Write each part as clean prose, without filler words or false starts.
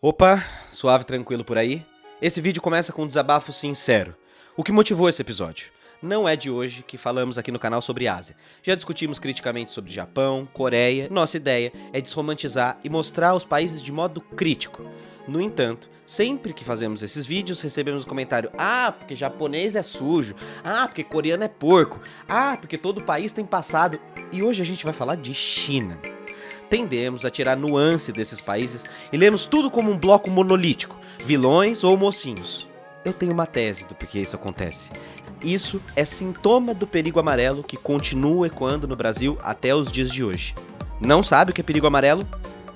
Opa, suave, tranquilo por aí? Esse vídeo começa com um desabafo sincero. O que motivou esse episódio? Não é de hoje que falamos aqui no canal sobre Ásia. Já discutimos criticamente sobre Japão, Coreia. Nossa ideia é desromantizar e mostrar os países de modo crítico. No entanto, sempre que fazemos esses vídeos, recebemos o comentário: ah, porque japonês é sujo, ah, porque coreano é porco, ah, porque todo país tem passado. E hoje a gente vai falar de China. Tendemos a tirar nuance desses países e lemos tudo como um bloco monolítico, vilões ou mocinhos. Eu tenho uma tese do porquê isso acontece. Isso é sintoma do perigo amarelo que continua ecoando no Brasil até os dias de hoje. Não sabe o que é perigo amarelo?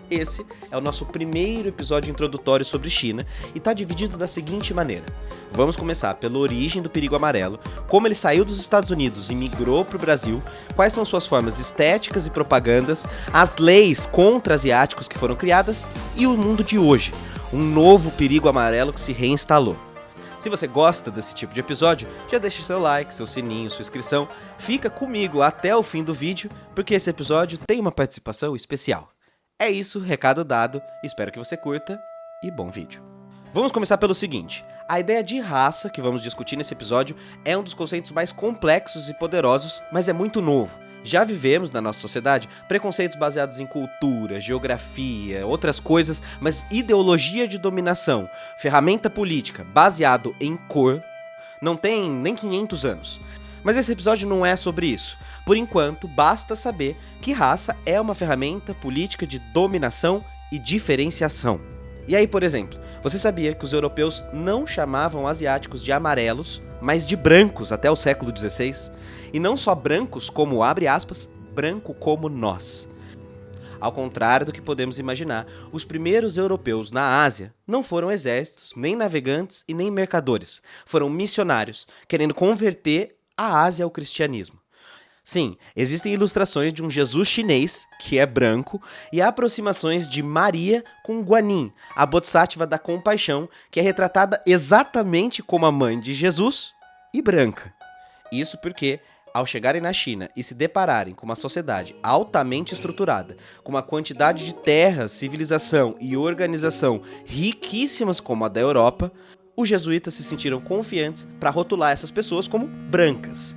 Esse é o nosso primeiro episódio introdutório sobre China e está dividido da seguinte maneira. Vamos começar pela origem do perigo amarelo, como ele saiu dos Estados Unidos e migrou para o Brasil, quais são suas formas estéticas e propagandas, as leis contra asiáticos que foram criadas e o mundo de hoje, um novo perigo amarelo que se reinstalou. Se você gosta desse tipo de episódio, já deixa seu like, seu sininho, sua inscrição, fica comigo até o fim do vídeo, porque esse episódio tem uma participação especial. É isso, recado dado, espero que você curta e bom vídeo. Vamos começar pelo seguinte: a ideia de raça que vamos discutir nesse episódio é um dos conceitos mais complexos e poderosos, mas é muito novo. Já vivemos na nossa sociedade preconceitos baseados em cultura, geografia, outras coisas, mas ideologia de dominação, ferramenta política baseado em cor, não tem nem 500 anos. Mas esse episódio não é sobre isso. Por enquanto, basta saber que raça é uma ferramenta política de dominação e diferenciação. E aí, por exemplo, você sabia que os europeus não chamavam asiáticos de amarelos, mas de brancos até o século XVI? E não só brancos como, abre aspas, branco como nós. Ao contrário do que podemos imaginar, os primeiros europeus na Ásia não foram exércitos, nem navegantes e nem mercadores. Foram missionários, querendo converter a Ásia ao cristianismo. Sim, existem ilustrações de um Jesus chinês, que é branco, e aproximações de Maria com Guanin, a Bodhisattva da compaixão, que é retratada exatamente como a mãe de Jesus e branca. Isso porque, ao chegarem na China e se depararem com uma sociedade altamente estruturada, com uma quantidade de terras, civilização e organização riquíssimas como a da Europa, os jesuítas se sentiram confiantes para rotular essas pessoas como brancas.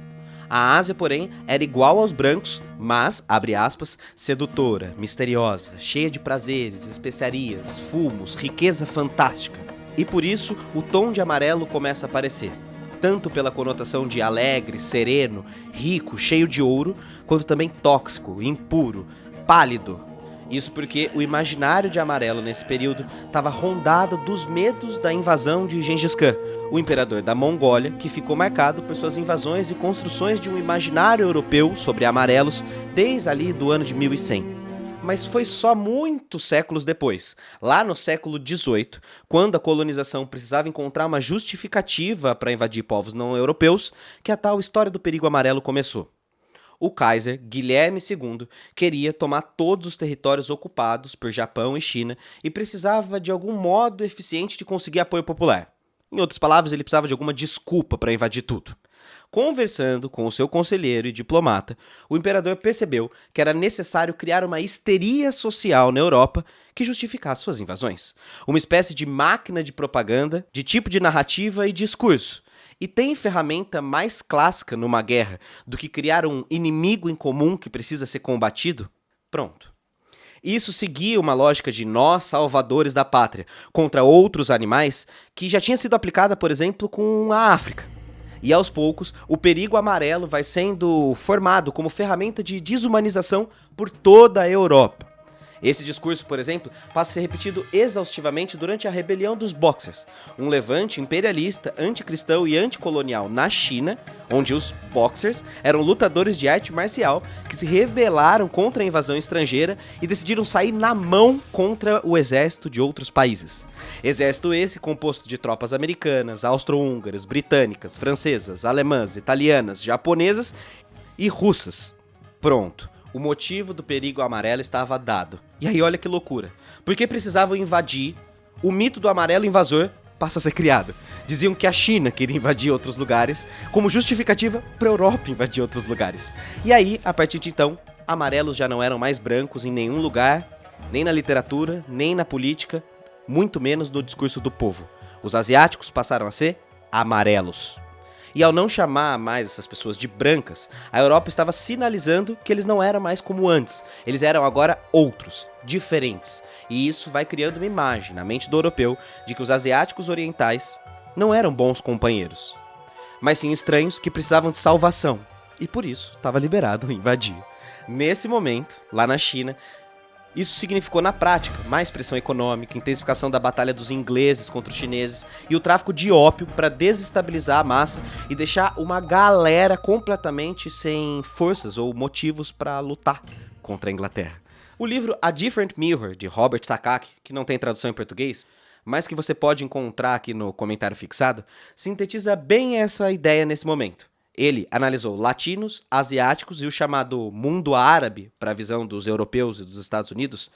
A Ásia, porém, era igual aos brancos, mas, abre aspas, sedutora, misteriosa, cheia de prazeres, especiarias, fumos, riqueza fantástica. E por isso, o tom de amarelo começa a aparecer, tanto pela conotação de alegre, sereno, rico, cheio de ouro, quanto também tóxico, impuro, pálido. Isso porque o imaginário de amarelo nesse período estava rondado dos medos da invasão de Gengis Khan, o imperador da Mongólia, que ficou marcado por suas invasões e construções de um imaginário europeu sobre amarelos desde ali do ano de 1100. Mas foi só muitos séculos depois, lá no século XVIII, quando a colonização precisava encontrar uma justificativa para invadir povos não europeus, que a tal história do perigo amarelo começou. O Kaiser Guilherme II queria tomar todos os territórios ocupados por Japão e China e precisava de algum modo eficiente de conseguir apoio popular. Em outras palavras, ele precisava de alguma desculpa para invadir tudo. Conversando com o seu conselheiro e diplomata, o imperador percebeu que era necessário criar uma histeria social na Europa que justificasse suas invasões. Uma espécie de máquina de propaganda, de tipo de narrativa e discurso. E tem ferramenta mais clássica numa guerra do que criar um inimigo em comum que precisa ser combatido? Pronto. Isso seguia uma lógica de nós salvadores da pátria contra outros animais que já tinha sido aplicada, por exemplo, com a África. E aos poucos, o perigo amarelo vai sendo formado como ferramenta de desumanização por toda a Europa. Esse discurso, por exemplo, passa a ser repetido exaustivamente durante a rebelião dos Boxers, um levante imperialista, anticristão e anticolonial na China, onde os Boxers eram lutadores de arte marcial que se rebelaram contra a invasão estrangeira e decidiram sair na mão contra o exército de outros países. Exército esse composto de tropas americanas, austro-húngaras, britânicas, francesas, alemãs, italianas, japonesas e russas. Pronto. O motivo do perigo amarelo estava dado. E aí olha que loucura. Porque precisavam invadir, o mito do amarelo invasor passa a ser criado. Diziam que a China queria invadir outros lugares, como justificativa para a Europa invadir outros lugares. E aí, a partir de então, amarelos já não eram mais brancos em nenhum lugar, nem na literatura, nem na política, muito menos no discurso do povo. Os asiáticos passaram a ser amarelos. E ao não chamar mais essas pessoas de brancas, a Europa estava sinalizando que eles não eram mais como antes. Eles eram agora outros, diferentes. E isso vai criando uma imagem na mente do europeu de que os asiáticos orientais não eram bons companheiros, mas sim estranhos que precisavam de salvação. E por isso estava liberado invadir. Nesse momento, lá na China, isso significou na prática mais pressão econômica, intensificação da batalha dos ingleses contra os chineses e o tráfico de ópio para desestabilizar a massa e deixar uma galera completamente sem forças ou motivos para lutar contra a Inglaterra. O livro A Different Mirror, de Robert Takaki, que não tem tradução em português, mas que você pode encontrar aqui no comentário fixado, sintetiza bem essa ideia nesse momento. Ele analisou latinos, asiáticos e o chamado mundo árabe, para a visão dos europeus e dos Estados Unidos,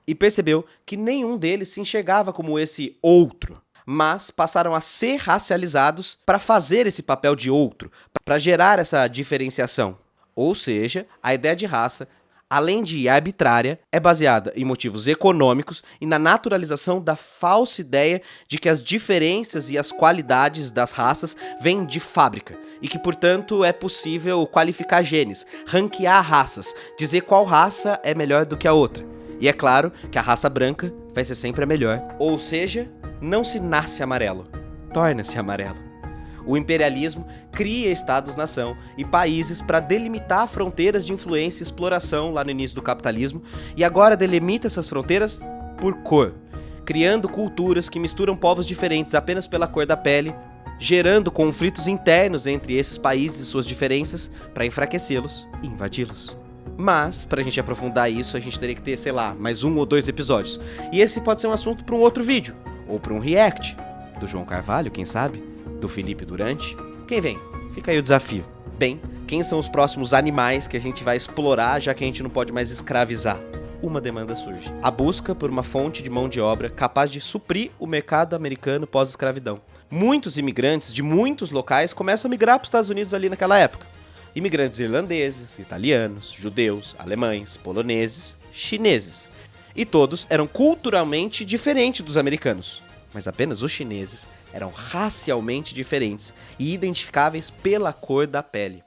e percebeu que nenhum deles se enxergava como esse outro, mas passaram a ser racializados para fazer esse papel de outro, para gerar essa diferenciação. Ou seja, a ideia de raça, além de arbitrária, é baseada em motivos econômicos e na naturalização da falsa ideia de que as diferenças e as qualidades das raças vêm de fábrica e que, portanto, é possível qualificar genes, ranquear raças, dizer qual raça é melhor do que a outra. E é claro que a raça branca vai ser sempre a melhor. Ou seja, não se nasce amarelo, torna-se amarelo. O imperialismo cria estados-nação e países para delimitar fronteiras de influência e exploração lá no início do capitalismo e agora delimita essas fronteiras por cor, criando culturas que misturam povos diferentes apenas pela cor da pele, gerando conflitos internos entre esses países e suas diferenças para enfraquecê-los e invadi-los. Mas, para a gente aprofundar isso, a gente teria que ter, sei lá, mais 1 ou 2 episódios. E esse pode ser um assunto para um outro vídeo, ou para um react, do João Carvalho, quem sabe? Do Felipe Durante. Quem vem? Fica aí o desafio. Bem, quem são os próximos animais que a gente vai explorar, já que a gente não pode mais escravizar? Uma demanda surge. A busca por uma fonte de mão de obra capaz de suprir o mercado americano pós-escravidão. Muitos imigrantes de muitos locais começam a migrar para os Estados Unidos ali naquela época. Imigrantes irlandeses, italianos, judeus, alemães, poloneses, chineses. E todos eram culturalmente diferentes dos americanos. Mas apenas os chineses eram racialmente diferentes e identificáveis pela cor da pele.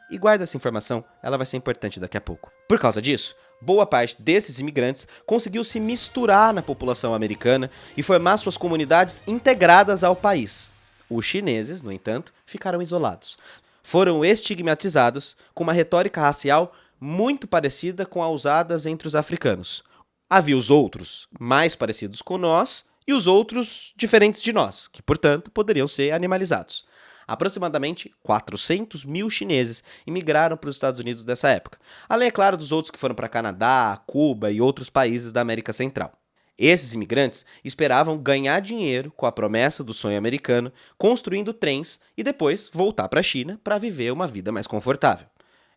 E guarda essa informação, ela vai ser importante daqui a pouco. Por causa disso, boa parte desses imigrantes conseguiu se misturar na população americana e formar suas comunidades integradas ao país. Os chineses, no entanto, ficaram isolados. Foram estigmatizados com uma retórica racial muito parecida com a usada entre os africanos. Havia os outros, mais parecidos com nós, e os outros diferentes de nós, que, portanto, poderiam ser animalizados. Aproximadamente 400 mil chineses imigraram para os Estados Unidos dessa época, além, é claro, dos outros que foram para Canadá, Cuba e outros países da América Central. Esses imigrantes esperavam ganhar dinheiro com a promessa do sonho americano, construindo trens e depois voltar para a China para viver uma vida mais confortável.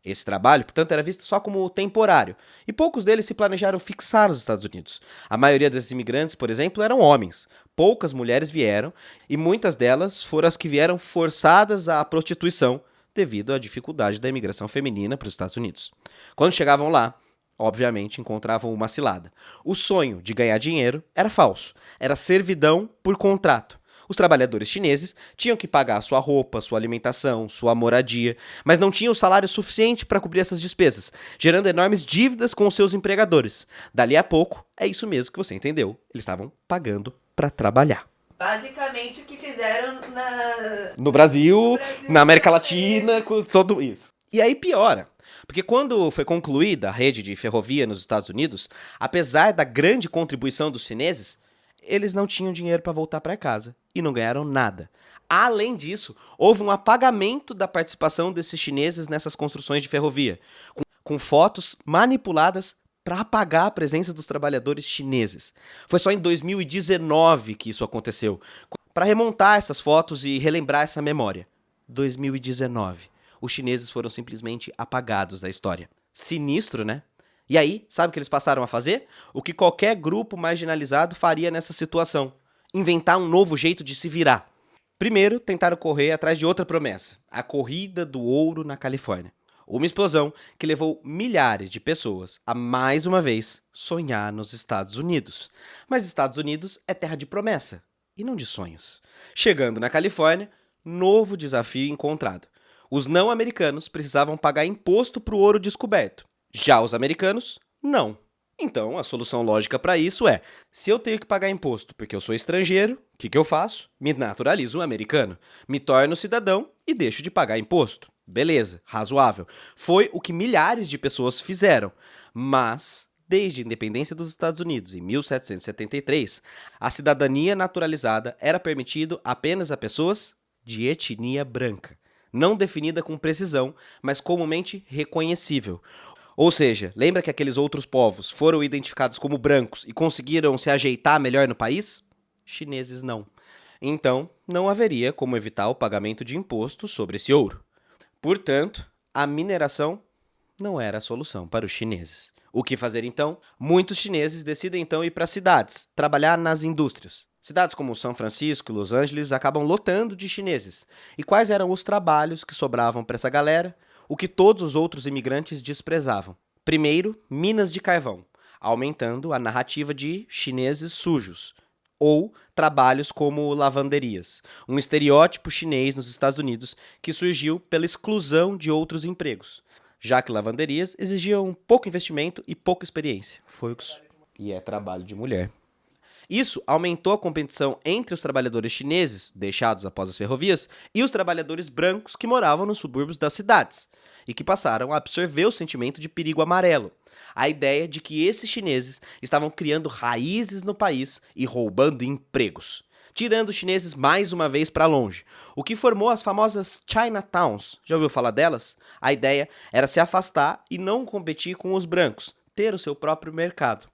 Esse trabalho, portanto, era visto só como temporário, e poucos deles se planejaram fixar nos Estados Unidos. A maioria desses imigrantes, por exemplo, eram homens. Poucas mulheres vieram, e muitas delas foram as que vieram forçadas à prostituição, devido à dificuldade da imigração feminina para os Estados Unidos. Quando chegavam lá, obviamente encontravam uma cilada. O sonho de ganhar dinheiro era falso, era servidão por contrato. Os trabalhadores chineses tinham que pagar sua roupa, sua alimentação, sua moradia, mas não tinham salário suficiente para cobrir essas despesas, gerando enormes dívidas com os seus empregadores. Dali a pouco, é isso mesmo que você entendeu. Eles estavam pagando para trabalhar. Basicamente o que fizeram no Brasil, na América Latina, com tudo isso. E aí piora. Porque quando foi concluída a rede de ferrovia nos Estados Unidos, apesar da grande contribuição dos chineses, eles não tinham dinheiro para voltar para casa e não ganharam nada. Além disso, houve um apagamento da participação desses chineses nessas construções de ferrovia, com fotos manipuladas para apagar a presença dos trabalhadores chineses. Foi só em 2019 que isso aconteceu, para remontar essas fotos e relembrar essa memória. 2019. Os chineses foram simplesmente apagados da história. Sinistro, né? E aí, sabe o que eles passaram a fazer? O que qualquer grupo marginalizado faria nessa situação. Inventar um novo jeito de se virar. Primeiro, tentaram correr atrás de outra promessa. A corrida do ouro na Califórnia. Uma explosão que levou milhares de pessoas a, mais uma vez, sonhar nos Estados Unidos. Mas Estados Unidos é terra de promessa, e não de sonhos. Chegando na Califórnia, novo desafio encontrado. Os não-americanos precisavam pagar imposto para o ouro descoberto. Já os americanos, não. Então, a solução lógica para isso é: se eu tenho que pagar imposto porque eu sou estrangeiro, o que eu faço? Me naturalizo um americano, me torno cidadão e deixo de pagar imposto. Beleza, razoável. Foi o que milhares de pessoas fizeram. Mas, desde a independência dos Estados Unidos, em 1773, a cidadania naturalizada era permitido apenas a pessoas de etnia branca, não definida com precisão, mas comumente reconhecível. Ou seja, lembra que aqueles outros povos foram identificados como brancos e conseguiram se ajeitar melhor no país? Chineses não. Então, não haveria como evitar o pagamento de imposto sobre esse ouro. Portanto, a mineração não era a solução para os chineses. O que fazer então? Muitos chineses decidem então ir para cidades, trabalhar nas indústrias. Cidades como São Francisco e Los Angeles acabam lotando de chineses. E quais eram os trabalhos que sobravam para essa galera? O que todos os outros imigrantes desprezavam. Primeiro, minas de carvão, aumentando a narrativa de chineses sujos. Ou trabalhos como lavanderias, um estereótipo chinês nos Estados Unidos que surgiu pela exclusão de outros empregos, já que lavanderias exigiam pouco investimento e pouca experiência. E é trabalho de mulher. Isso aumentou a competição entre os trabalhadores chineses, deixados após as ferrovias, e os trabalhadores brancos que moravam nos subúrbios das cidades, e que passaram a absorver o sentimento de perigo amarelo. A ideia de que esses chineses estavam criando raízes no país e roubando empregos, tirando os chineses mais uma vez para longe, o que formou as famosas Chinatowns. Já ouviu falar delas? A ideia era se afastar e não competir com os brancos, ter o seu próprio mercado.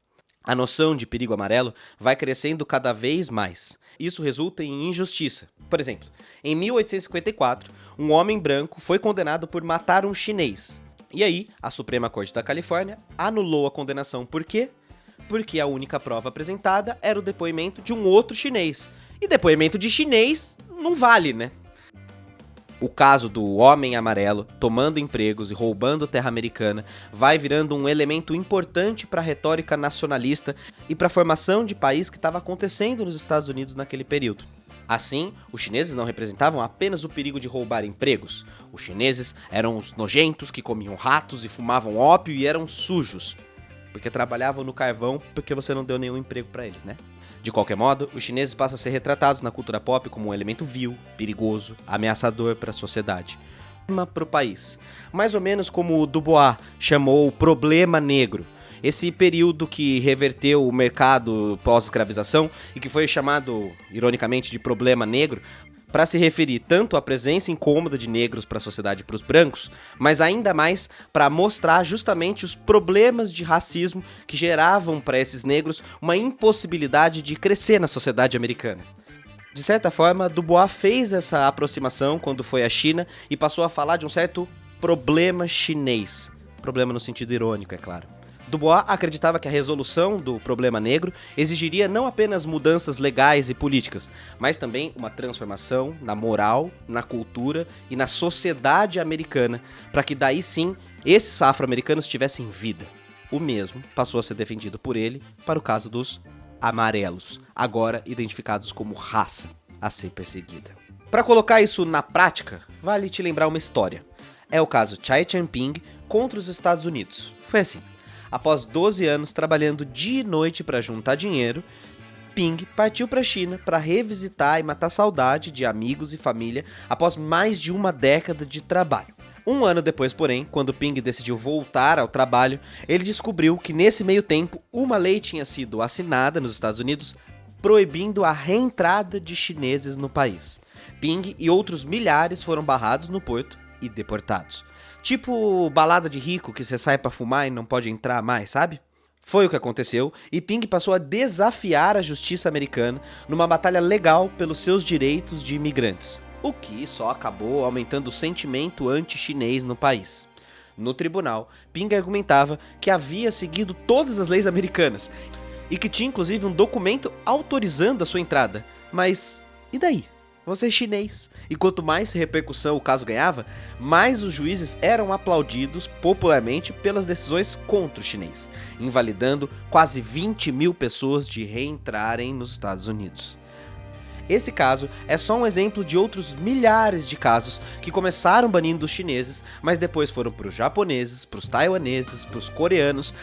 A noção de perigo amarelo vai crescendo cada vez mais. Isso resulta em injustiça. Por exemplo, em 1854, um homem branco foi condenado por matar um chinês. E aí, a Suprema Corte da Califórnia anulou a condenação. Por quê? Porque a única prova apresentada era o depoimento de um outro chinês. E depoimento de chinês não vale, né? O caso do homem amarelo tomando empregos e roubando terra americana vai virando um elemento importante para a retórica nacionalista e para a formação de país que estava acontecendo nos Estados Unidos naquele período. Assim, os chineses não representavam apenas o perigo de roubar empregos. Os chineses eram os nojentos que comiam ratos e fumavam ópio e eram sujos, porque trabalhavam no carvão porque você não deu nenhum emprego para eles, né? De qualquer modo, os chineses passam a ser retratados na cultura pop como um elemento vil, perigoso, ameaçador para a sociedade. Para o país. Mais ou menos como o Dubois chamou o problema negro. Esse período que reverteu o mercado pós-escravização e que foi chamado, ironicamente, de problema negro, para se referir tanto à presença incômoda de negros para a sociedade e para os brancos, mas ainda mais para mostrar justamente os problemas de racismo que geravam para esses negros uma impossibilidade de crescer na sociedade americana. De certa forma, Dubois fez essa aproximação quando foi à China e passou a falar de um certo problema chinês. Problema no sentido irônico, é claro. Dubois acreditava que a resolução do problema negro exigiria não apenas mudanças legais e políticas, mas também uma transformação na moral, na cultura e na sociedade americana, para que daí sim esses afro-americanos tivessem vida. O mesmo passou a ser defendido por ele para o caso dos amarelos, agora identificados como raça a ser perseguida. Para colocar isso na prática, vale te lembrar uma história. É o caso Chai Chien-ping contra os Estados Unidos. Foi assim. Após 12 anos trabalhando dia e noite para juntar dinheiro, Ping partiu para a China para revisitar e matar saudade de amigos e família após mais de uma década de trabalho. Um ano depois, porém, quando Ping decidiu voltar ao trabalho, ele descobriu que nesse meio tempo uma lei tinha sido assinada nos Estados Unidos proibindo a reentrada de chineses no país. Ping e outros milhares foram barrados no porto e deportados. Tipo balada de rico que você sai pra fumar e não pode entrar mais, sabe? Foi o que aconteceu e Ping passou a desafiar a justiça americana numa batalha legal pelos seus direitos de imigrantes, o que só acabou aumentando o sentimento anti-chinês no país. No tribunal, Ping argumentava que havia seguido todas as leis americanas e que tinha inclusive um documento autorizando a sua entrada. Mas e daí? você é chinês. E quanto mais repercussão o caso ganhava, mais os juízes eram aplaudidos popularmente pelas decisões contra o chinês, invalidando quase 20 mil pessoas de reentrarem nos Estados Unidos. Esse caso é só um exemplo de outros milhares de casos que começaram banindo os chineses, mas depois foram para os japoneses, para os taiwaneses, para os coreanos,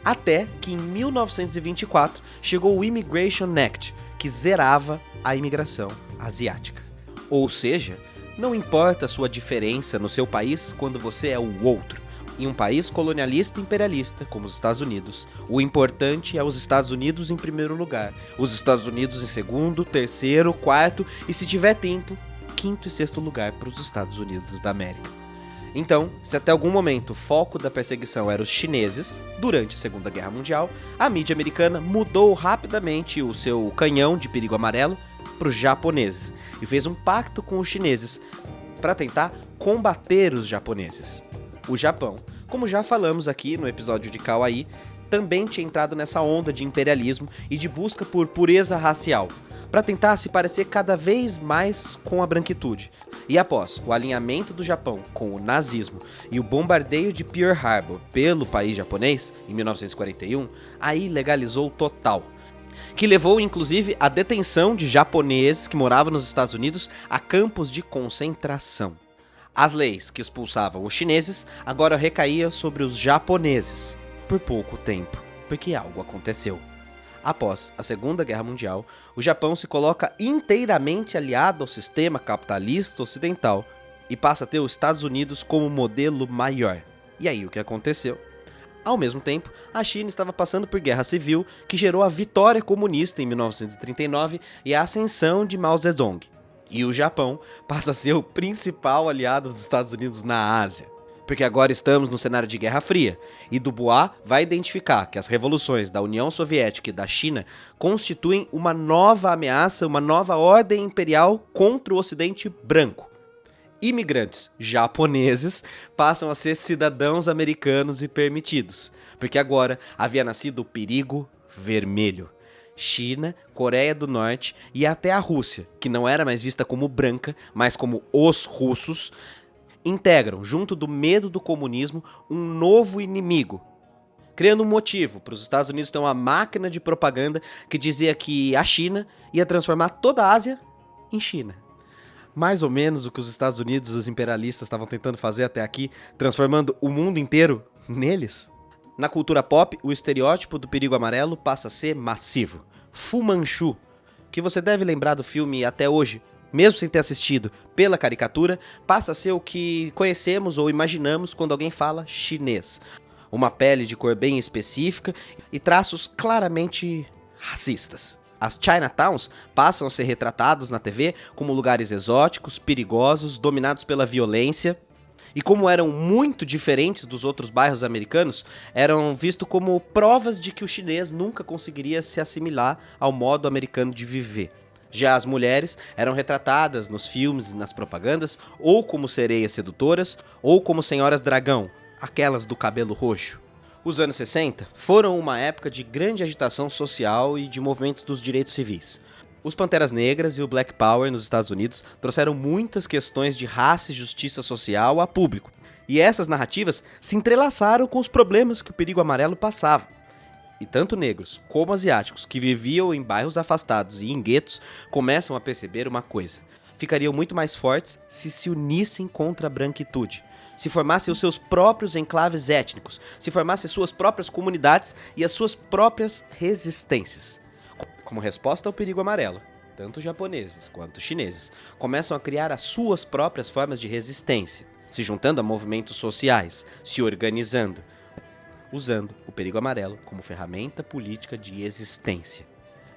até que em 1924 chegou o Immigration Act, que zerava a imigração asiática. Ou seja, não importa a sua diferença no seu país quando você é o outro. Em um país colonialista e imperialista, como os Estados Unidos, o importante é os Estados Unidos em primeiro lugar, os Estados Unidos em segundo, terceiro, quarto e, se tiver tempo, quinto e sexto lugar para os Estados Unidos da América. Então, se até algum momento o foco da perseguição era os chineses, durante a Segunda Guerra Mundial, a mídia americana mudou rapidamente o seu canhão de perigo amarelo para os japoneses e fez um pacto com os chineses para tentar combater os japoneses. O Japão, como já falamos aqui no episódio de Kauai, também tinha entrado nessa onda de imperialismo e de busca por pureza racial, para tentar se parecer cada vez mais com a branquitude. E após o alinhamento do Japão com o nazismo e o bombardeio de Pearl Harbor pelo país japonês, em 1941, aí legalizou total, que levou inclusive à detenção de japoneses que moravam nos Estados Unidos a campos de concentração. As leis que expulsavam os chineses agora recaíam sobre os japoneses, por pouco tempo, porque algo aconteceu. Após a Segunda Guerra Mundial, o Japão se coloca inteiramente aliado ao sistema capitalista ocidental e passa a ter os Estados Unidos como modelo maior. E aí o que aconteceu? Ao mesmo tempo, a China estava passando por guerra civil que gerou a vitória comunista em 1939 e a ascensão de Mao Zedong. E o Japão passa a ser o principal aliado dos Estados Unidos na Ásia. Porque agora estamos no cenário de Guerra Fria, e Dubois vai identificar que as revoluções da União Soviética e da China constituem uma nova ameaça, uma nova ordem imperial contra o Ocidente branco. Imigrantes japoneses passam a ser cidadãos americanos e permitidos, porque agora havia nascido o perigo vermelho. China, Coreia do Norte e até a Rússia, que não era mais vista como branca, mas como os russos, integram, junto do medo do comunismo, um novo inimigo, criando um motivo para os Estados Unidos ter uma máquina de propaganda que dizia que a China ia transformar toda a Ásia em China. Mais ou menos o que os Estados Unidos e os imperialistas estavam tentando fazer até aqui, transformando o mundo inteiro neles. Na cultura pop, o estereótipo do perigo amarelo passa a ser massivo. Fu Manchu, que você deve lembrar do filme até hoje, mesmo sem ter assistido, pela caricatura, passa a ser o que conhecemos ou imaginamos quando alguém fala chinês. Uma pele de cor bem específica e traços claramente racistas. As Chinatowns passam a ser retratados na TV como lugares exóticos, perigosos, dominados pela violência. E como eram muito diferentes dos outros bairros americanos, eram vistos como provas de que o chinês nunca conseguiria se assimilar ao modo americano de viver. Já as mulheres eram retratadas nos filmes e nas propagandas ou como sereias sedutoras ou como senhoras dragão, aquelas do cabelo roxo. Os anos 60 foram uma época de grande agitação social e de movimentos dos direitos civis. Os Panteras Negras e o Black Power nos Estados Unidos trouxeram muitas questões de raça e justiça social a público. E essas narrativas se entrelaçaram com os problemas que o perigo amarelo passava. E tanto negros como asiáticos que viviam em bairros afastados e em guetos começam a perceber uma coisa. Ficariam muito mais fortes se unissem contra a branquitude. Se formassem os seus próprios enclaves étnicos. Se formassem suas próprias comunidades e as suas próprias resistências. Como resposta ao perigo amarelo, tanto japoneses quanto chineses começam a criar as suas próprias formas de resistência, se juntando a movimentos sociais, se organizando, usando o perigo amarelo como ferramenta política de existência.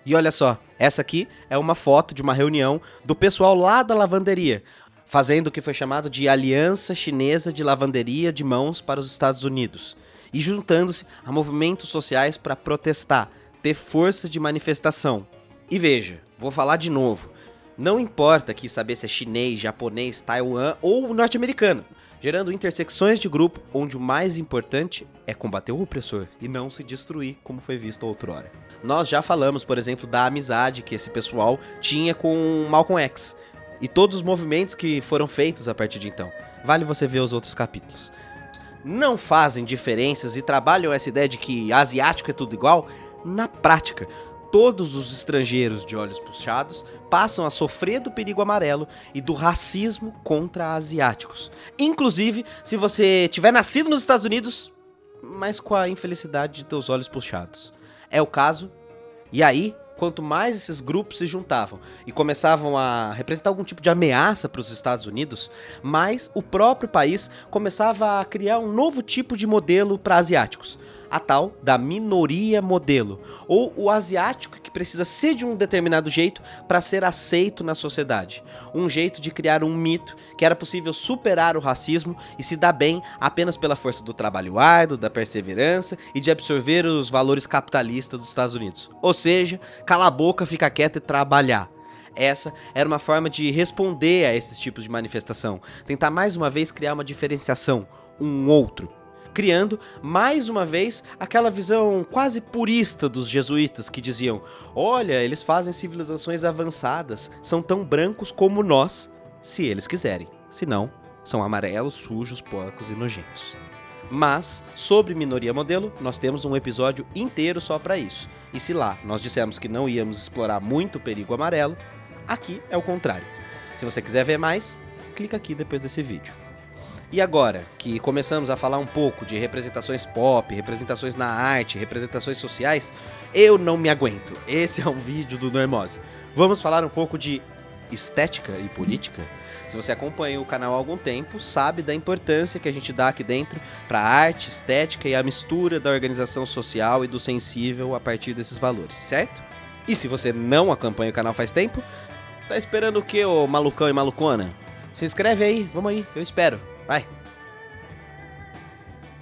E olha só, essa aqui é uma foto de uma reunião do pessoal lá da lavanderia, fazendo o que foi chamado de Aliança Chinesa de Lavanderia de Mãos para os Estados Unidos, e juntando-se a movimentos sociais para protestar, ter força de manifestação. E veja, vou falar de novo, não importa aqui saber se é chinês, japonês, taiwan ou norte-americano, gerando intersecções de grupo onde o mais importante é combater o opressor e não se destruir como foi visto outrora. Nós já falamos, por exemplo, da amizade que esse pessoal tinha com Malcolm X, e todos os movimentos que foram feitos a partir de então. Vale você ver os outros capítulos. Não fazem diferenças e trabalham essa ideia de que asiático é tudo igual na prática. Todos os estrangeiros de olhos puxados passam a sofrer do perigo amarelo e do racismo contra asiáticos. Inclusive, se você tiver nascido nos Estados Unidos, mas com a infelicidade de ter os olhos puxados. É o caso. E aí, quanto mais esses grupos se juntavam e começavam a representar algum tipo de ameaça para os Estados Unidos, mais o próprio país começava a criar um novo tipo de modelo para asiáticos. A tal da minoria modelo, ou o asiático que precisa ser de um determinado jeito para ser aceito na sociedade. Um jeito de criar um mito que era possível superar o racismo e se dar bem apenas pela força do trabalho árduo, da perseverança e de absorver os valores capitalistas dos Estados Unidos. Ou seja, cala a boca, fica quieto e trabalhar. Essa era uma forma de responder a esses tipos de manifestação, tentar mais uma vez criar uma diferenciação, um outro. Criando, mais uma vez, aquela visão quase purista dos jesuítas que diziam: olha, eles fazem civilizações avançadas, são tão brancos como nós, se eles quiserem. Se não, são amarelos, sujos, porcos e nojentos. Mas, sobre minoria modelo, nós temos um episódio inteiro só para isso. E se lá nós dissemos que não íamos explorar muito o perigo amarelo, aqui é o contrário. Se você quiser ver mais, clica aqui depois desse vídeo. E agora que começamos a falar um pouco de representações pop, representações na arte, representações sociais, eu não me aguento. Esse é um vídeo do Normose. Vamos falar um pouco de estética e política? Se você acompanha o canal há algum tempo, sabe da importância que a gente dá aqui dentro para a arte, estética e a mistura da organização social e do sensível a partir desses valores, certo? E se você não acompanha o canal faz tempo, tá esperando o quê, ô malucão e malucona? Se inscreve aí, vamos aí, eu espero. Vai.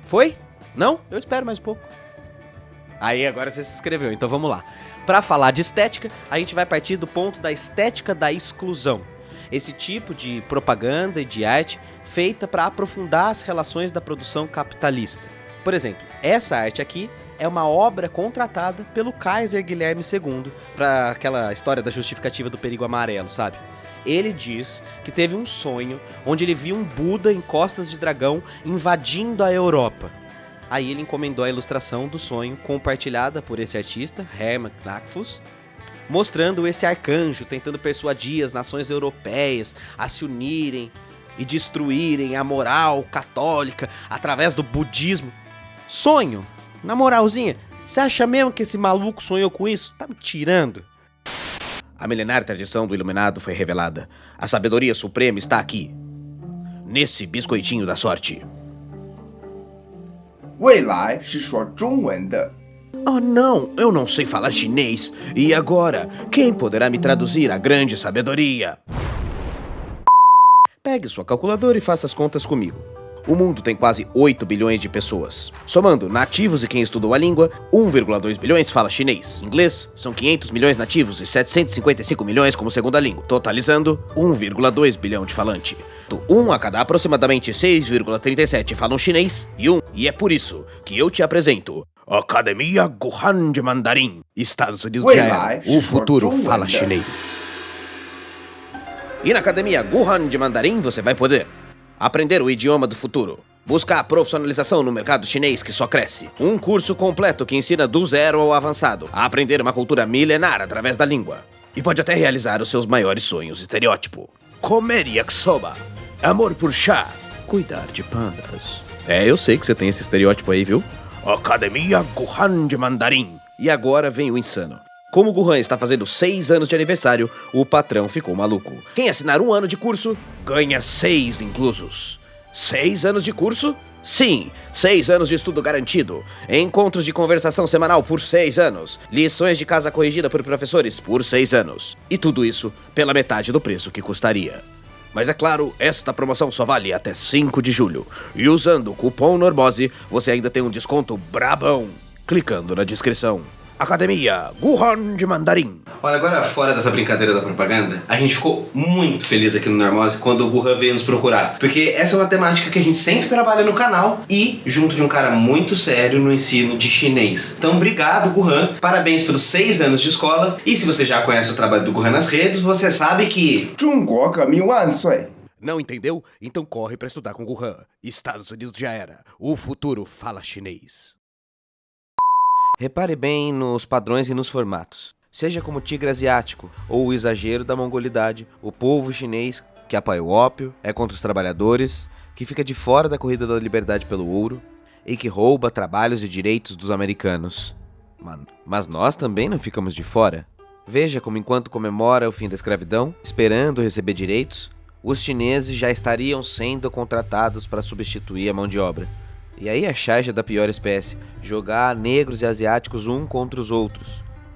Foi? Não? Eu espero mais um pouco. Aí, agora você se inscreveu, então vamos lá. Para falar de estética, a gente vai partir do ponto da estética da exclusão. Esse tipo de propaganda e de arte feita para aprofundar as relações da produção capitalista. Por exemplo, essa arte aqui é uma obra contratada pelo Kaiser Guilherme II para aquela história da justificativa do perigo amarelo, sabe? Ele diz que teve um sonho onde ele viu um Buda em costas de dragão invadindo a Europa. Aí ele encomendou a ilustração do sonho compartilhada por esse artista, Hermann Knackfuss, mostrando esse arcanjo tentando persuadir as nações europeias a se unirem e destruírem a moral católica através do budismo. Sonho? Na moralzinha, você acha mesmo que esse maluco sonhou com isso? Tá me tirando? A milenar tradição do iluminado foi revelada. A sabedoria suprema está aqui, nesse biscoitinho da sorte. 未来是说中文的。 Oh não, eu não sei falar chinês. E agora, quem poderá me traduzir a grande sabedoria? Pegue sua calculadora e faça as contas comigo. O mundo tem quase 8 bilhões de pessoas. Somando nativos e quem estudou a língua, 1,2 bilhões fala chinês. Inglês, são 500 milhões nativos e 755 milhões como segunda língua, totalizando 1,2 bilhão de falante. 1 a cada aproximadamente 6,37 falam chinês e é por isso que eu te apresento Academia Guhan de Mandarim. Estados Unidos já era. O futuro fala chinês. E na Academia Guhan de Mandarim você vai poder aprender o idioma do futuro, buscar a profissionalização no mercado chinês que só cresce, um curso completo que ensina do zero ao avançado a aprender uma cultura milenar através da língua, e pode até realizar os seus maiores sonhos estereótipo: comer yakisoba, amor por chá, cuidar de pandas. É, eu sei que você tem esse estereótipo aí, viu? Academia Guhan de Mandarim. E agora vem o insano. Como o Guhan está fazendo 6 anos de aniversário, o patrão ficou maluco. Quem assinar 1 ano de curso, ganha 6 inclusos. 6 anos de curso? Sim, 6 anos de estudo garantido. Encontros de conversação semanal por 6 anos. Lições de casa corrigida por professores por 6 anos. E tudo isso pela metade do preço que custaria. Mas é claro, esta promoção só vale até 5 de julho. E usando o cupom Normose, você ainda tem um desconto brabão. Clicando na descrição. Academia Guhan de Mandarim. Olha, agora fora dessa brincadeira da propaganda, a gente ficou muito feliz aqui no Normose quando o Guhan veio nos procurar. Porque essa é uma temática que a gente sempre trabalha no canal e junto de um cara muito sério no ensino de chinês. Então, obrigado, Guhan. Parabéns pelos 6 anos de escola. E se você já conhece o trabalho do Guhan nas redes, você sabe que... 中国革命万岁! Não entendeu? Então corre pra estudar com o Guhan. Estados Unidos já era. O futuro fala chinês. Repare bem nos padrões e nos formatos. Seja como o tigre asiático ou o exagero da mongolidade, o povo chinês que apoia o ópio, é contra os trabalhadores, que fica de fora da corrida da liberdade pelo ouro e que rouba trabalhos e direitos dos americanos. Mas nós também não ficamos de fora. Veja como enquanto comemora o fim da escravidão, esperando receber direitos, os chineses já estariam sendo contratados para substituir a mão de obra. E aí a charge da pior espécie, jogar negros e asiáticos um contra os outros.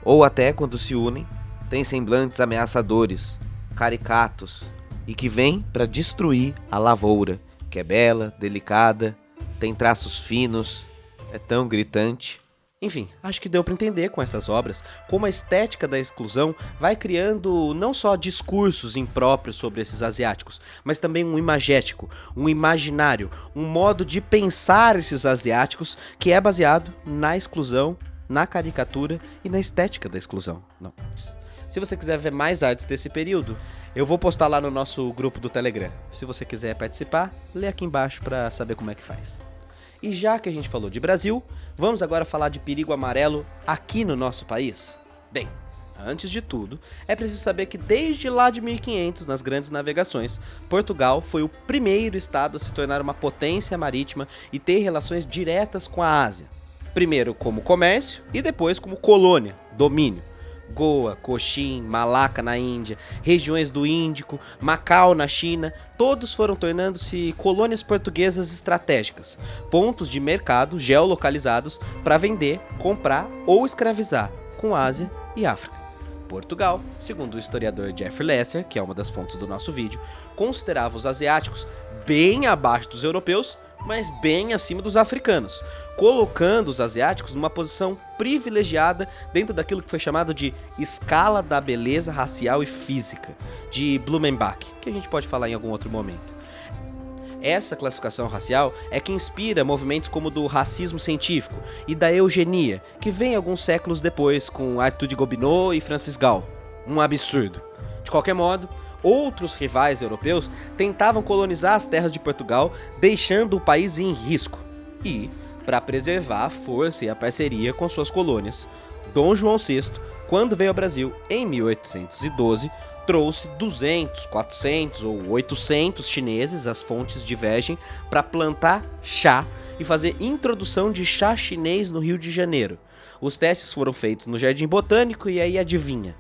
Ou até, quando se unem, tem semblantes ameaçadores, caricatos, e que vêm para destruir a lavoura, que é bela, delicada, tem traços finos, é tão gritante. Enfim, acho que deu para entender com essas obras como a estética da exclusão vai criando não só discursos impróprios sobre esses asiáticos, mas também um imagético, um imaginário, um modo de pensar esses asiáticos que é baseado na exclusão, na caricatura e na estética da exclusão. Não. Se você quiser ver mais artes desse período, eu vou postar lá no nosso grupo do Telegram. Se você quiser participar, lê aqui embaixo para saber como é que faz. E já que a gente falou de Brasil, vamos agora falar de perigo amarelo aqui no nosso país? Bem, antes de tudo, é preciso saber que desde lá de 1500, nas grandes navegações, Portugal foi o primeiro estado a se tornar uma potência marítima e ter relações diretas com a Ásia. Primeiro como comércio e depois como colônia, domínio. Goa, Cochin, Malaca na Índia, regiões do Índico, Macau na China, todos foram tornando-se colônias portuguesas estratégicas, pontos de mercado geolocalizados para vender, comprar ou escravizar com Ásia e África. Portugal, segundo o historiador Jeffrey Lesser, que é uma das fontes do nosso vídeo, considerava os asiáticos bem abaixo dos europeus, mas bem acima dos africanos, colocando os asiáticos numa posição privilegiada dentro daquilo que foi chamado de escala da beleza racial e física, de Blumenbach, que a gente pode falar em algum outro momento. Essa classificação racial é que inspira movimentos como o do racismo científico e da eugenia, que vem alguns séculos depois com Arthur de Gobineau e Francis Gall. Um absurdo. De qualquer modo, outros rivais europeus tentavam colonizar as terras de Portugal, deixando o país em risco. E, para preservar a força e a parceria com suas colônias, Dom João VI, quando veio ao Brasil em 1812, trouxe 200, 400 ou 800 chineses, as fontes divergem, para plantar chá e fazer introdução de chá chinês no Rio de Janeiro. Os testes foram feitos no Jardim Botânico e aí adivinha?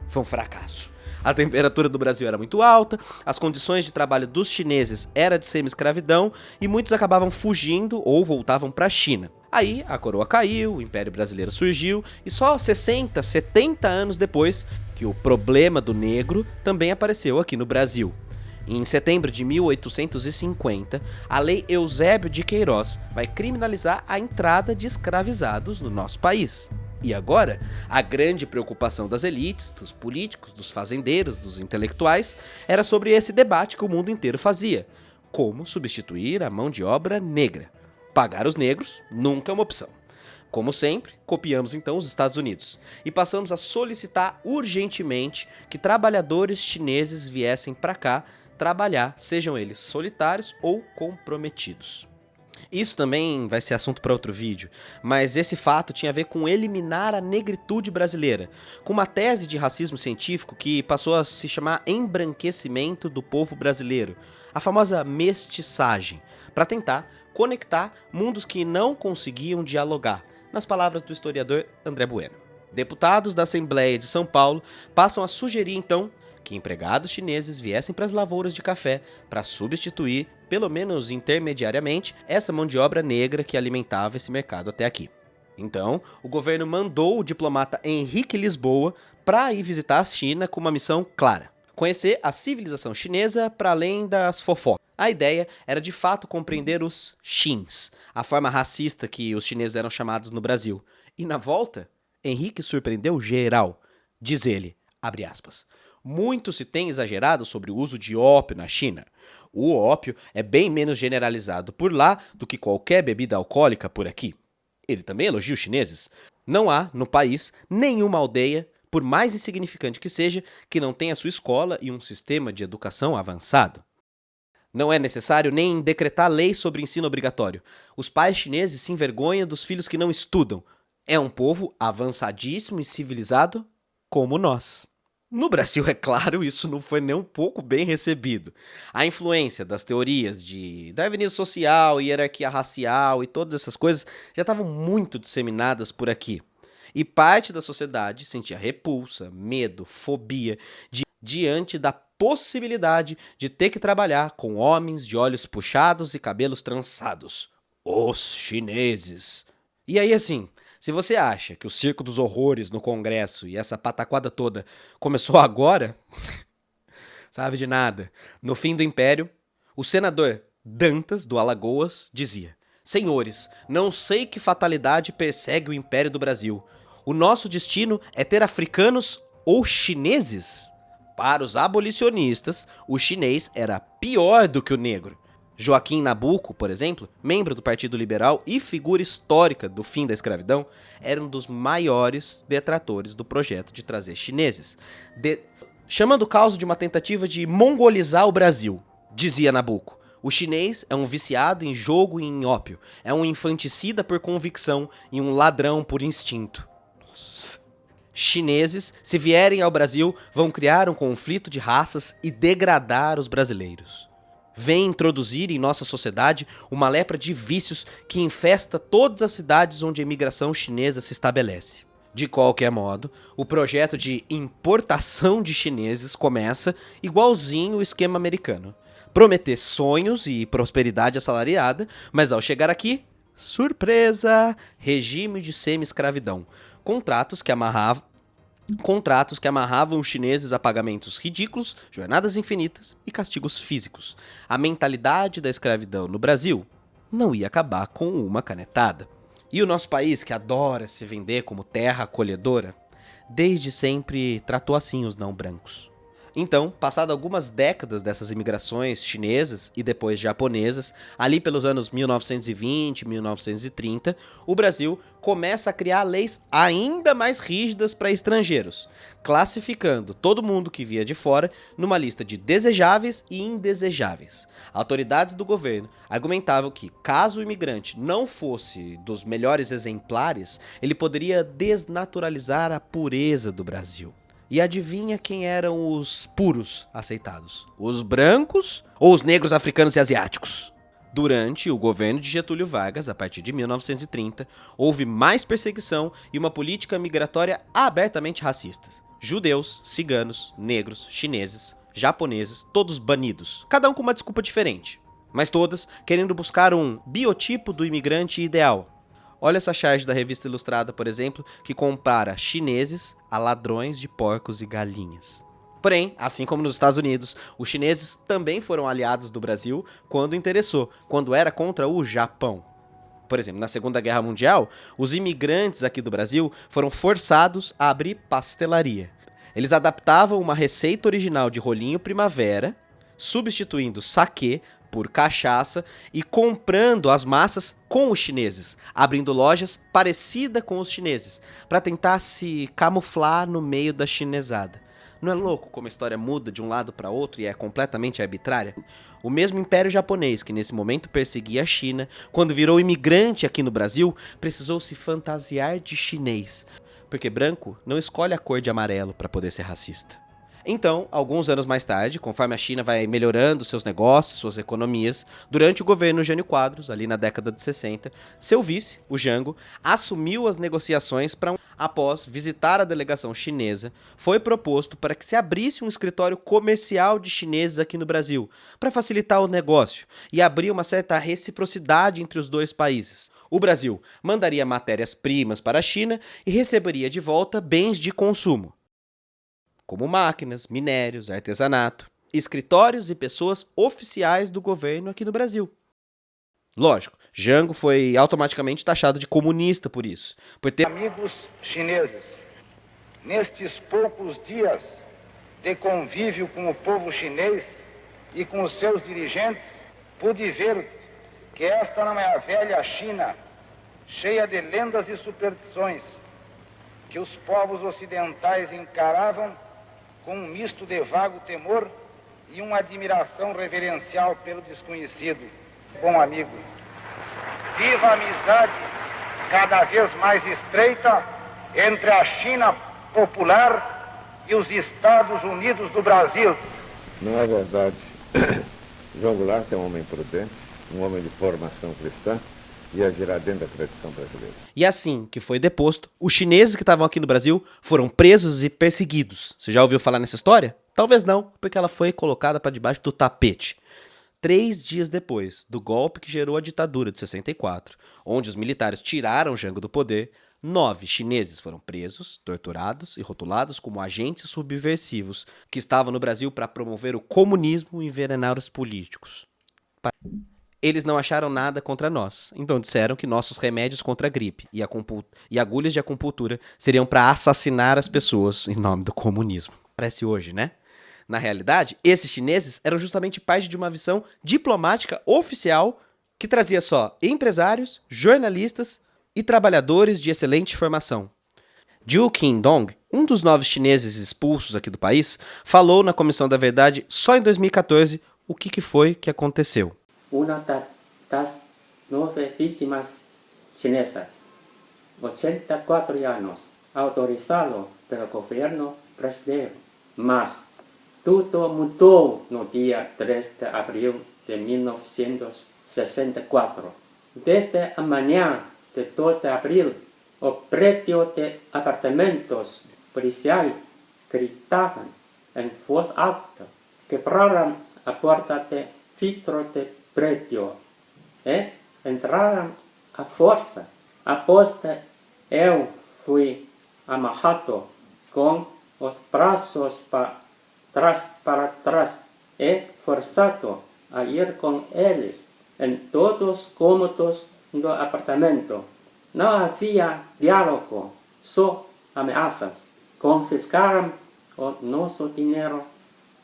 Foi um fracasso. A temperatura do Brasil era muito alta, as condições de trabalho dos chineses era de semi-escravidão e muitos acabavam fugindo ou voltavam para a China. Aí a coroa caiu, o Império Brasileiro surgiu e só 60, 70 anos depois que o problema do negro também apareceu aqui no Brasil. Em setembro de 1850, a Lei Eusébio de Queiroz vai criminalizar a entrada de escravizados no nosso país. E agora, a grande preocupação das elites, dos políticos, dos fazendeiros, dos intelectuais, era sobre esse debate que o mundo inteiro fazia. Como substituir a mão de obra negra? Pagar os negros nunca é uma opção. Como sempre, copiamos então os Estados Unidos e passamos a solicitar urgentemente que trabalhadores chineses viessem para cá trabalhar, sejam eles solitários ou comprometidos. Isso também vai ser assunto para outro vídeo, mas esse fato tinha a ver com eliminar a negritude brasileira, com uma tese de racismo científico que passou a se chamar embranquecimento do povo brasileiro, a famosa mestiçagem, para tentar conectar mundos que não conseguiam dialogar, nas palavras do historiador André Bueno. Deputados da Assembleia de São Paulo passam a sugerir então que empregados chineses viessem para as lavouras de café para substituir, pelo menos intermediariamente, essa mão de obra negra que alimentava esse mercado até aqui. Então, o governo mandou o diplomata Henrique Lisboa para ir visitar a China com uma missão clara: conhecer a civilização chinesa para além das fofocas. A ideia era de fato compreender os Xins, a forma racista que os chineses eram chamados no Brasil. E na volta, Henrique surpreendeu geral. Diz ele, abre aspas, muito se tem exagerado sobre o uso de ópio na China. O ópio é bem menos generalizado por lá do que qualquer bebida alcoólica por aqui. Ele também elogia os chineses. Não há, no país, nenhuma aldeia, por mais insignificante que seja, que não tenha sua escola e um sistema de educação avançado. Não é necessário nem decretar lei sobre ensino obrigatório. Os pais chineses se envergonham dos filhos que não estudam. É um povo avançadíssimo e civilizado como nós. No Brasil, é claro, isso não foi nem um pouco bem recebido. A influência das teorias de darwinismo social, hierarquia racial e todas essas coisas já estavam muito disseminadas por aqui. E parte da sociedade sentia repulsa, medo, fobia diante da possibilidade de ter que trabalhar com homens de olhos puxados e cabelos trançados. Os chineses. E aí, assim, se você acha que o circo dos horrores no Congresso e essa pataquada toda começou agora, sabe de nada. No fim do Império, o senador Dantas, do Alagoas, dizia: Senhores, não sei que fatalidade persegue o Império do Brasil. O nosso destino é ter africanos ou chineses? Para os abolicionistas, o chinês era pior do que o negro. Joaquim Nabuco, por exemplo, membro do Partido Liberal e figura histórica do fim da escravidão, era um dos maiores detratores do projeto de trazer chineses, chamando o caso de uma tentativa de mongolizar o Brasil. Dizia Nabuco, o chinês é um viciado em jogo e em ópio, é um infanticida por convicção e um ladrão por instinto. Nossa. Chineses, se vierem ao Brasil, vão criar um conflito de raças e degradar os brasileiros. Vem introduzir em nossa sociedade uma lepra de vícios que infesta todas as cidades onde a imigração chinesa se estabelece. De qualquer modo, o projeto de importação de chineses começa igualzinho o esquema americano. Prometer sonhos e prosperidade assalariada, mas ao chegar aqui, surpresa! Regime de semi-escravidão. Contratos que amarravam os chineses a pagamentos ridículos, jornadas infinitas e castigos físicos. A mentalidade da escravidão no Brasil não ia acabar com uma canetada. E o nosso país, que adora se vender como terra acolhedora, desde sempre tratou assim os não brancos. Então, passado algumas décadas dessas imigrações chinesas e depois japonesas, ali pelos anos 1920, 1930, o Brasil começa a criar leis ainda mais rígidas para estrangeiros, classificando todo mundo que via de fora numa lista de desejáveis e indesejáveis. Autoridades do governo argumentavam que, caso o imigrante não fosse dos melhores exemplares, ele poderia desnaturalizar a pureza do Brasil. E adivinha quem eram os puros aceitados? Os brancos ou os negros africanos e asiáticos? Durante o governo de Getúlio Vargas, a partir de 1930, houve mais perseguição e uma política migratória abertamente racista. Judeus, ciganos, negros, chineses, japoneses, todos banidos, cada um com uma desculpa diferente. Mas todas querendo buscar um biotipo do imigrante ideal. Olha essa charge da Revista Ilustrada, por exemplo, que compara chineses a ladrões de porcos e galinhas. Porém, assim como nos Estados Unidos, os chineses também foram aliados do Brasil quando interessou, quando era contra o Japão. Por exemplo, na Segunda Guerra Mundial, os imigrantes aqui do Brasil foram forçados a abrir pastelaria. Eles adaptavam uma receita original de rolinho primavera, substituindo saquê por cachaça e comprando as massas com os chineses, abrindo lojas parecidas com os chineses, para tentar se camuflar no meio da chinesada. Não é louco como a história muda de um lado para outro e é completamente arbitrária? O mesmo Império Japonês, que nesse momento perseguia a China, quando virou imigrante aqui no Brasil, precisou se fantasiar de chinês, porque branco não escolhe a cor de amarelo para poder ser racista. Então, alguns anos mais tarde, conforme a China vai melhorando seus negócios, suas economias, durante o governo Jânio Quadros, ali na década de 60, seu vice, o Jango, assumiu as negociações após visitar a delegação chinesa, foi proposto para que se abrisse um escritório comercial de chineses aqui no Brasil, para facilitar o negócio e abrir uma certa reciprocidade entre os dois países. O Brasil mandaria matérias-primas para a China e receberia de volta bens de consumo, como máquinas, minérios, artesanato, escritórios e pessoas oficiais do governo aqui no Brasil. Lógico, Jango foi automaticamente taxado de comunista por isso, por ter Amigos chineses, nestes poucos dias de convívio com o povo chinês e com os seus dirigentes, pude ver que esta não é a velha China, cheia de lendas e superstições, que os povos ocidentais encaravam com um misto de vago temor e uma admiração reverencial pelo desconhecido. Bom amigo, viva a amizade cada vez mais estreita entre a China popular e os Estados Unidos do Brasil. Não é verdade. João Goulart é um homem prudente, um homem de formação cristã e agirá dentro da tradição brasileira. E assim que foi deposto, os chineses que estavam aqui no Brasil foram presos e perseguidos. Você já ouviu falar nessa história? Talvez não, porque ela foi colocada para debaixo do tapete. 3 dias depois do golpe que gerou a ditadura de 64, onde os militares tiraram Jango do poder, 9 chineses foram presos, torturados e rotulados como agentes subversivos que estavam no Brasil para promover o comunismo e envenenar os políticos. Eles não acharam nada contra nós, então disseram que nossos remédios contra a gripe e agulhas de acupuntura seriam para assassinar as pessoas em nome do comunismo. Parece hoje, né? Na realidade, esses chineses eram justamente parte de uma visão diplomática oficial que trazia só empresários, jornalistas e trabalhadores de excelente formação. Zhu Qindong, um dos 9 chineses expulsos aqui do país, falou na Comissão da Verdade só em 2014 o que foi que aconteceu. Una das 9 vítimas chinesas, 84 anos, autorizado pelo governo brasileiro, mas tudo mudou no dia 3 de abril de 1964. Desde a manhã de 2 de abril, o prédio de apartamentos policiais gritavam em voz alta, quebraram a porta de vidro de prédio e entraram à força. Após eu fui amarrado com os braços para trás e forçado a ir com eles em todos os cômodos do apartamento. Não havia diálogo, só ameaças. Confiscaram o nosso dinheiro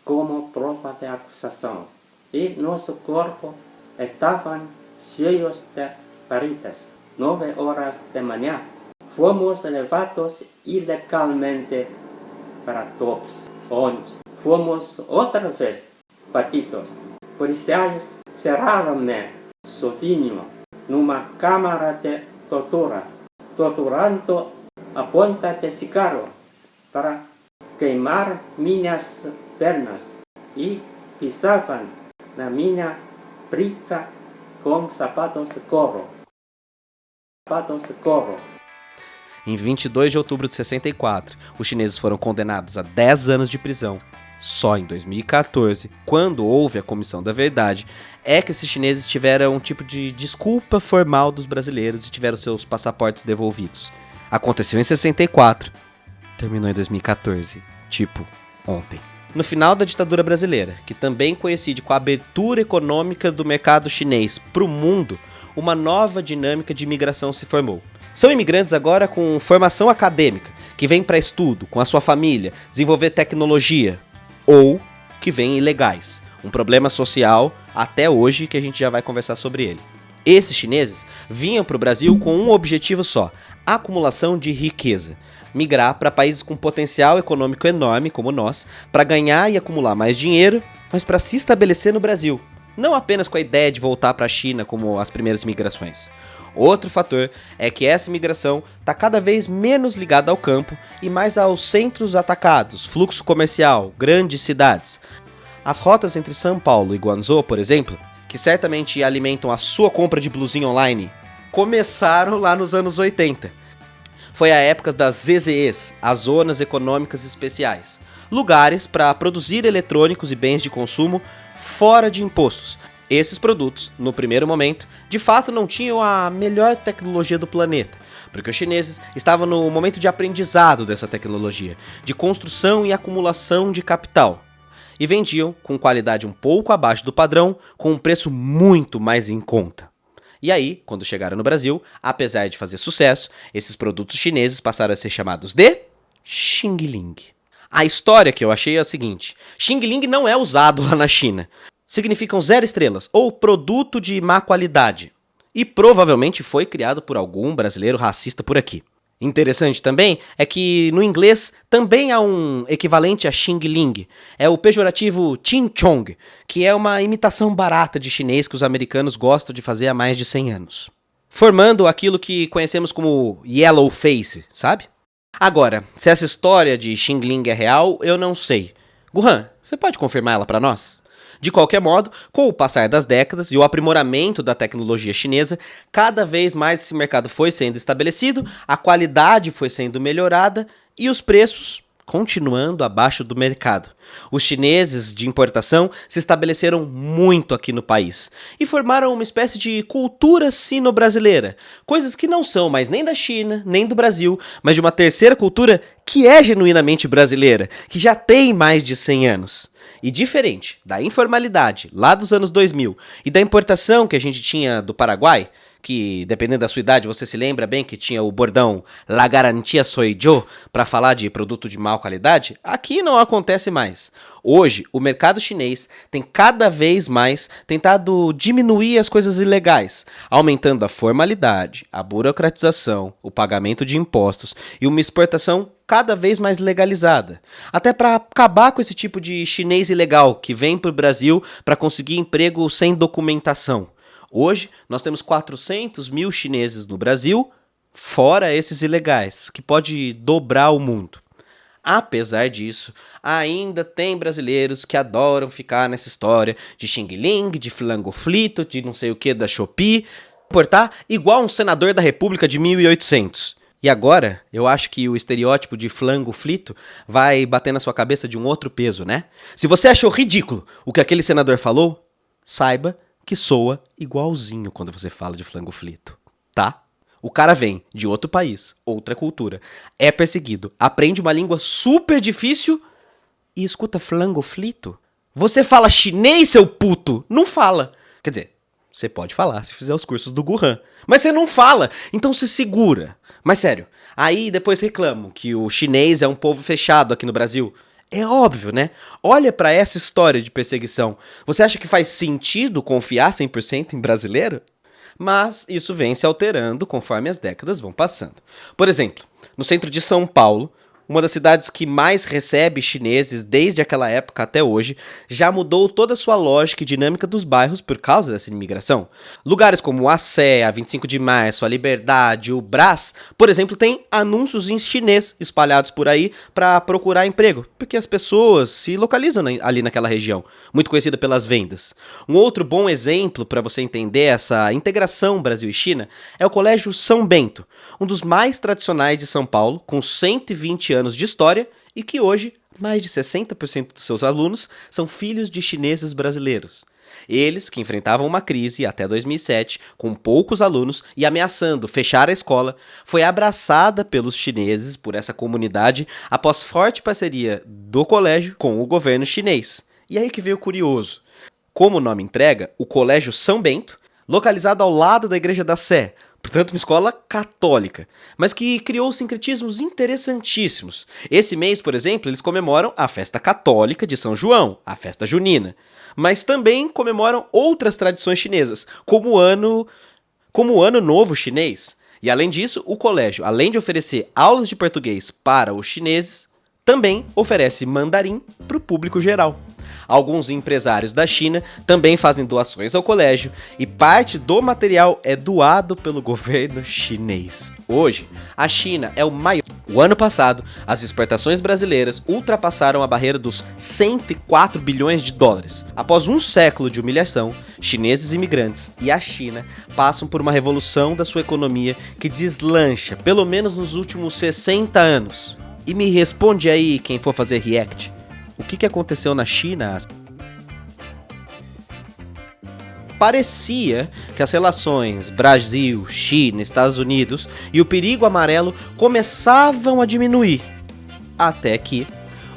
como prova de acusação e nosso corpo estavam cheios de feridas. 9 horas de manhã, fomos levados ilegalmente para Topos, onde fomos outra vez batidos. Policiais cerraram-me sozinho numa câmara de tortura, torturando a ponta de cigarro para queimar minhas pernas e pisavam na minha briga com sapatos de couro. Em 22 de outubro de 64, os chineses foram condenados a 10 anos de prisão. Só em 2014, quando houve a Comissão da Verdade, é que esses chineses tiveram um tipo de desculpa formal dos brasileiros e tiveram seus passaportes devolvidos. Aconteceu em 64, terminou em 2014, tipo ontem. No final da ditadura brasileira, que também coincide com a abertura econômica do mercado chinês para o mundo, uma nova dinâmica de imigração se formou. São imigrantes agora com formação acadêmica, que vêm para estudo, com a sua família, desenvolver tecnologia, ou que vêm ilegais. Um problema social até hoje que a gente já vai conversar sobre ele. Esses chineses vinham para o Brasil com um objetivo só: acumulação de riqueza. Migrar para países com potencial econômico enorme, como nós, para ganhar e acumular mais dinheiro, mas para se estabelecer no Brasil. Não apenas com a ideia de voltar para a China como as primeiras migrações. Outro fator é que essa imigração está cada vez menos ligada ao campo e mais aos centros atacados, fluxo comercial, grandes cidades. As rotas entre São Paulo e Guangzhou, por exemplo, que certamente alimentam a sua compra de blusinha online, começaram lá nos anos 80. Foi a época das ZZEs, as Zonas Econômicas Especiais. Lugares para produzir eletrônicos e bens de consumo fora de impostos. Esses produtos, no primeiro momento, de fato não tinham a melhor tecnologia do planeta, porque os chineses estavam no momento de aprendizado dessa tecnologia, de construção e acumulação de capital, e vendiam com qualidade um pouco abaixo do padrão, com um preço muito mais em conta. E aí, quando chegaram no Brasil, apesar de fazer sucesso, esses produtos chineses passaram a ser chamados de Xing Ling. A história que eu achei é a seguinte: Xing Ling não é usado lá na China. Significam 0 estrelas, ou produto de má qualidade. E provavelmente foi criado por algum brasileiro racista por aqui. Interessante também é que no inglês também há um equivalente a Xing Ling. É o pejorativo Ching Chong, que é uma imitação barata de chinês que os americanos gostam de fazer há mais de 100 anos. Formando aquilo que conhecemos como yellow face, sabe? Agora, se essa história de Xing Ling é real, eu não sei. Guhan, você pode confirmar ela para nós? De qualquer modo, com o passar das décadas e o aprimoramento da tecnologia chinesa, cada vez mais esse mercado foi sendo estabelecido, a qualidade foi sendo melhorada e os preços continuando abaixo do mercado. Os chineses de importação se estabeleceram muito aqui no país e formaram uma espécie de cultura sino-brasileira, coisas que não são mais nem da China, nem do Brasil, mas de uma terceira cultura que é genuinamente brasileira, que já tem mais de 100 anos. E diferente da informalidade lá dos anos 2000 e da importação que a gente tinha do Paraguai, que dependendo da sua idade você se lembra bem que tinha o bordão La Garantia Soy Yo para falar de produto de má qualidade, aqui não acontece mais. Hoje, o mercado chinês tem cada vez mais tentado diminuir as coisas ilegais, aumentando a formalidade, a burocratização, o pagamento de impostos e uma exportação cada vez mais legalizada. Até para acabar com esse tipo de chinês ilegal que vem para o Brasil para conseguir emprego sem documentação. Hoje, nós temos 400 mil chineses no Brasil, fora esses ilegais, que pode dobrar o mundo. Apesar disso, ainda tem brasileiros que adoram ficar nessa história de Xing Ling, de flango frito, de não sei o que da Shopee, importar igual um senador da República de 1800. E agora, eu acho que o estereótipo de flango frito vai bater na sua cabeça de um outro peso, né? Se você achou ridículo o que aquele senador falou, saiba que soa igualzinho quando você fala de flango frito, tá? O cara vem de outro país, outra cultura, é perseguido, aprende uma língua super difícil e escuta flango frito? Você fala chinês, seu puto? Não fala. Quer dizer, você pode falar se fizer os cursos do Guhan, mas você não fala, então se segura. Mas sério, aí depois reclamam que o chinês é um povo fechado aqui no Brasil. É óbvio, né? Olha pra essa história de perseguição. Você acha que faz sentido confiar 100% em brasileiro? Mas isso vem se alterando conforme as décadas vão passando. Por exemplo, no centro de São Paulo, uma das cidades que mais recebe chineses desde aquela época até hoje, já mudou toda a sua lógica e dinâmica dos bairros por causa dessa imigração. Lugares como a Sé, a 25 de Março, a Liberdade, o Brás, por exemplo, tem anúncios em chinês espalhados por aí para procurar emprego, porque as pessoas se localizam ali naquela região, muito conhecida pelas vendas. Um outro bom exemplo para você entender essa integração Brasil e China é o Colégio São Bento, um dos mais tradicionais de São Paulo, com 120 anos de história e que hoje mais de 60% dos seus alunos são filhos de chineses brasileiros. Eles, que enfrentavam uma crise até 2007, com poucos alunos e ameaçando fechar a escola, foi abraçada pelos chineses, por essa comunidade, após forte parceria do colégio com o governo chinês. E aí que veio o curioso. Como o nome entrega, o Colégio São Bento, localizado ao lado da Igreja da Sé, portanto uma escola católica, mas que criou sincretismos interessantíssimos. Esse mês, por exemplo, eles comemoram a festa católica de São João, a festa junina, mas também comemoram outras tradições chinesas, como o Ano Novo Chinês. E além disso, o colégio, além de oferecer aulas de português para os chineses, também oferece mandarim para o público geral. Alguns empresários da China também fazem doações ao colégio e parte do material é doado pelo governo chinês. Hoje, a China é o maior. O ano passado, as exportações brasileiras ultrapassaram a barreira dos 104 bilhões de dólares. Após um século de humilhação, chineses imigrantes e a China passam por uma revolução da sua economia que deslancha, pelo menos nos últimos 60 anos. E me responde aí quem for fazer react. O que aconteceu na China? Parecia que as relações Brasil, China, Estados Unidos e o perigo amarelo começavam a diminuir. Até que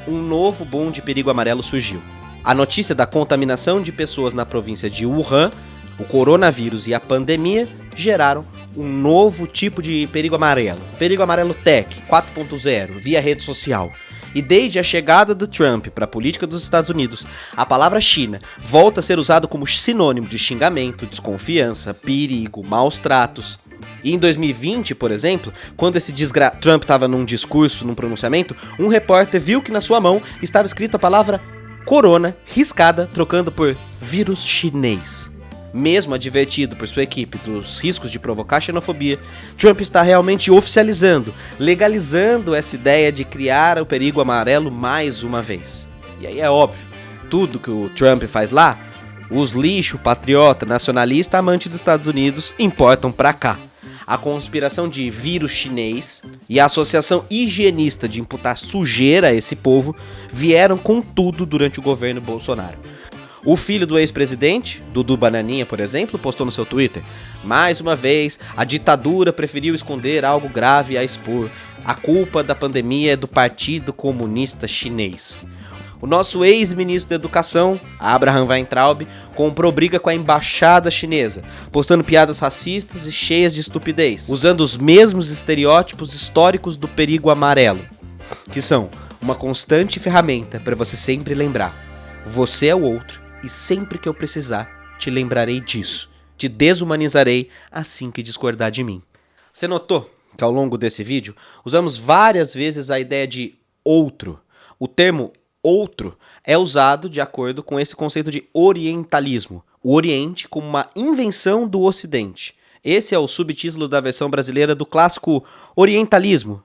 um novo boom de perigo amarelo surgiu. A notícia da contaminação de pessoas na província de Wuhan, O coronavírus e a pandemia geraram um novo tipo de perigo amarelo. Perigo amarelo tech 4.0, via rede social. E desde a chegada do Trump para a política dos Estados Unidos, a palavra China volta a ser usada como sinônimo de xingamento, desconfiança, perigo, maus tratos. E em 2020, por exemplo, quando esse Trump estava num discurso, num pronunciamento, um repórter viu que na sua mão estava escrito a palavra corona, riscada, trocando por vírus chinês. Mesmo advertido por sua equipe dos riscos de provocar xenofobia, Trump está realmente oficializando, legalizando essa ideia de criar o perigo amarelo mais uma vez. E aí é óbvio, tudo que o Trump faz lá, os lixo, patriota, nacionalista, amante dos Estados Unidos, importam pra cá. A conspiração de vírus chinês e a associação higienista de imputar sujeira a esse povo vieram com tudo durante o governo Bolsonaro. O filho do ex-presidente, Dudu Bananinha, por exemplo, postou no seu Twitter: mais uma vez, a ditadura preferiu esconder algo grave a expor. A culpa da pandemia é do Partido Comunista Chinês. O nosso ex-ministro da Educação, Abraham Weintraub, comprou briga com a embaixada chinesa, postando piadas racistas e cheias de estupidez, usando os mesmos estereótipos históricos do perigo amarelo, que são uma constante ferramenta para você sempre lembrar: você é o outro. E sempre que eu precisar, te lembrarei disso. Te desumanizarei assim que discordar de mim. Você notou que ao longo desse vídeo, usamos várias vezes a ideia de outro. O termo outro é usado de acordo com esse conceito de orientalismo. O Oriente como uma invenção do Ocidente. Esse é o subtítulo da versão brasileira do clássico Orientalismo,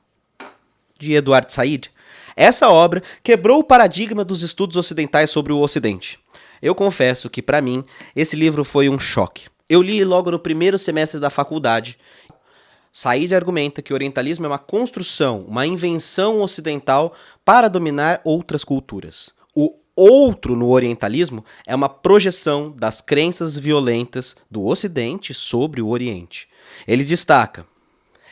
de Eduard Said. Essa obra quebrou o paradigma dos estudos ocidentais sobre o Ocidente. Eu confesso que, para mim, esse livro foi um choque. Eu li logo no primeiro semestre da faculdade. Said argumenta que o orientalismo é uma construção, uma invenção ocidental para dominar outras culturas. O outro no orientalismo é uma projeção das crenças violentas do Ocidente sobre o Oriente. Ele destaca: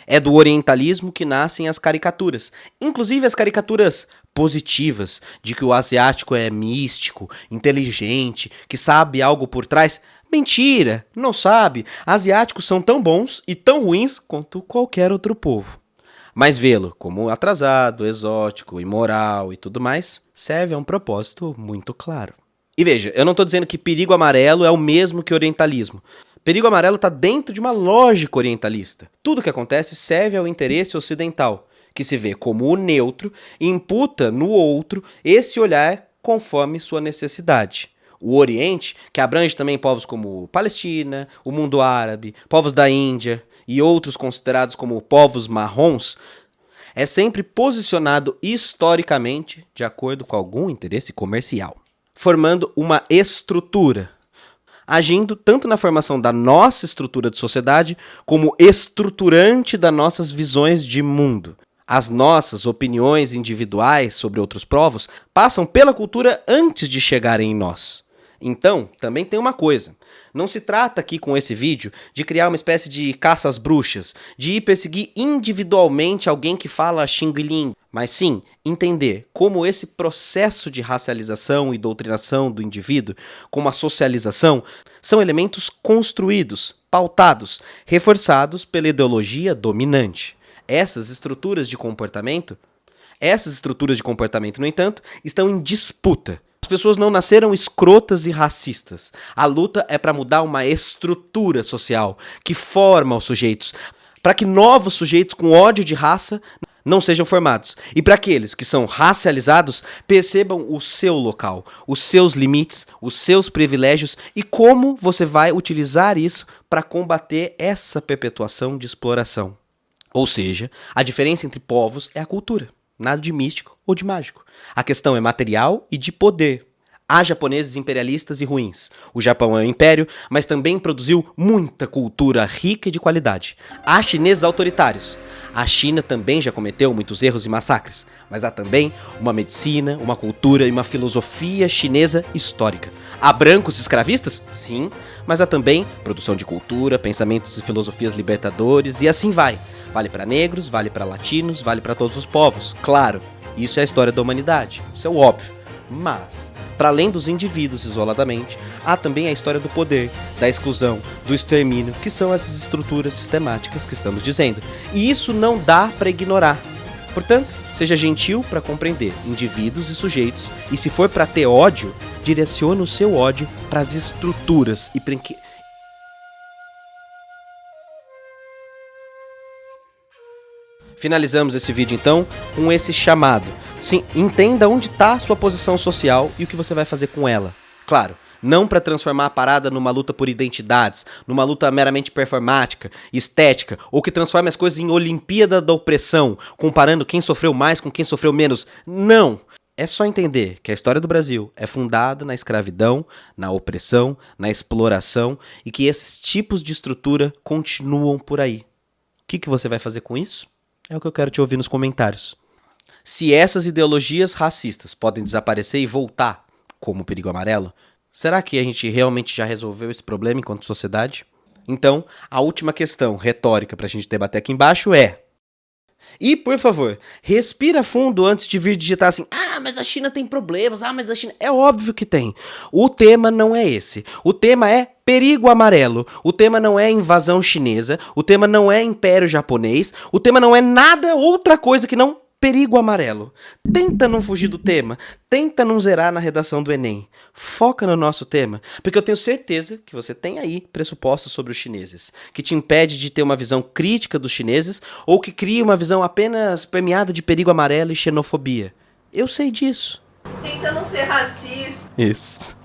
é do orientalismo que nascem as caricaturas, inclusive as caricaturas positivas, de que o asiático é místico, inteligente, que sabe algo por trás. Mentira, não sabe. Asiáticos são tão bons e tão ruins quanto qualquer outro povo. Mas vê-lo como atrasado, exótico, imoral e tudo mais, serve a um propósito muito claro. E veja, eu não estou dizendo que perigo amarelo é o mesmo que orientalismo. Perigo amarelo está dentro de uma lógica orientalista. Tudo que acontece serve ao interesse ocidental, que se vê como o neutro e imputa no outro esse olhar conforme sua necessidade. O Oriente, que abrange também povos como Palestina, o mundo árabe, povos da Índia e outros considerados como povos marrons, é sempre posicionado historicamente de acordo com algum interesse comercial, formando uma estrutura, agindo tanto na formação da nossa estrutura de sociedade como estruturante das nossas visões de mundo. As nossas opiniões individuais sobre outros povos passam pela cultura antes de chegarem em nós. Então, também tem uma coisa. Não se trata aqui com esse vídeo de criar uma espécie de caça às bruxas, de ir perseguir individualmente alguém que fala xing-ling, mas sim entender como esse processo de racialização e doutrinação do indivíduo, como a socialização, são elementos construídos, pautados, reforçados pela ideologia dominante. Essas estruturas de comportamento, no entanto, estão em disputa. As pessoas não nasceram escrotas e racistas. A luta é para mudar uma estrutura social que forma os sujeitos, para que novos sujeitos com ódio de raça não sejam formados. E para aqueles que são racializados percebam o seu local, os seus limites, os seus privilégios e como você vai utilizar isso para combater essa perpetuação de exploração. Ou seja, a diferença entre povos é a cultura. Nada de místico ou de mágico. A questão é material e de poder. Há japoneses imperialistas e ruins. O Japão é um império, mas também produziu muita cultura rica e de qualidade. Há chineses autoritários. A China também já cometeu muitos erros e massacres. Mas há também uma medicina, uma cultura e uma filosofia chinesa histórica. Há brancos escravistas? Sim, mas há também produção de cultura, pensamentos e filosofias libertadores e assim vai. Vale para negros, vale para latinos, vale para todos os povos. Claro, isso é a história da humanidade. Isso é o óbvio. Mas Para além dos indivíduos isoladamente, há também a história do poder, da exclusão, do extermínio, que são essas estruturas sistemáticas que estamos dizendo. E isso não dá para ignorar. Portanto, seja gentil para compreender indivíduos e sujeitos, e se for para ter ódio, direcione o seu ódio para as estruturas e Finalizamos esse vídeo então com esse chamado. Sim, entenda onde está a sua posição social e o que você vai fazer com ela. Claro, não para transformar a parada numa luta por identidades, numa luta meramente performática, estética, ou que transforme as coisas em Olimpíada da opressão, comparando quem sofreu mais com quem sofreu menos. Não! É só entender que a história do Brasil é fundada na escravidão, na opressão, na exploração e que esses tipos de estrutura continuam por aí. O que você vai fazer com isso? É o que eu quero te ouvir nos comentários. Se essas ideologias racistas podem desaparecer e voltar, como o perigo amarelo, será que a gente realmente já resolveu esse problema enquanto sociedade? Então, a última questão retórica para a gente debater aqui embaixo é... E, por favor, respira fundo antes de vir digitar assim, mas a China tem problemas, mas a China... É óbvio que tem. O tema não é esse. O tema é perigo amarelo. O tema não é invasão chinesa. O tema não é império japonês. O tema não é nada outra coisa que não perigo amarelo. Tenta não fugir do tema. Tenta não zerar na redação do Enem. Foca no nosso tema, porque eu tenho certeza que você tem aí pressupostos sobre os chineses, que te impede de ter uma visão crítica dos chineses ou que cria uma visão apenas permeada de perigo amarelo e xenofobia. Eu sei disso. Tenta não ser racista. Isso.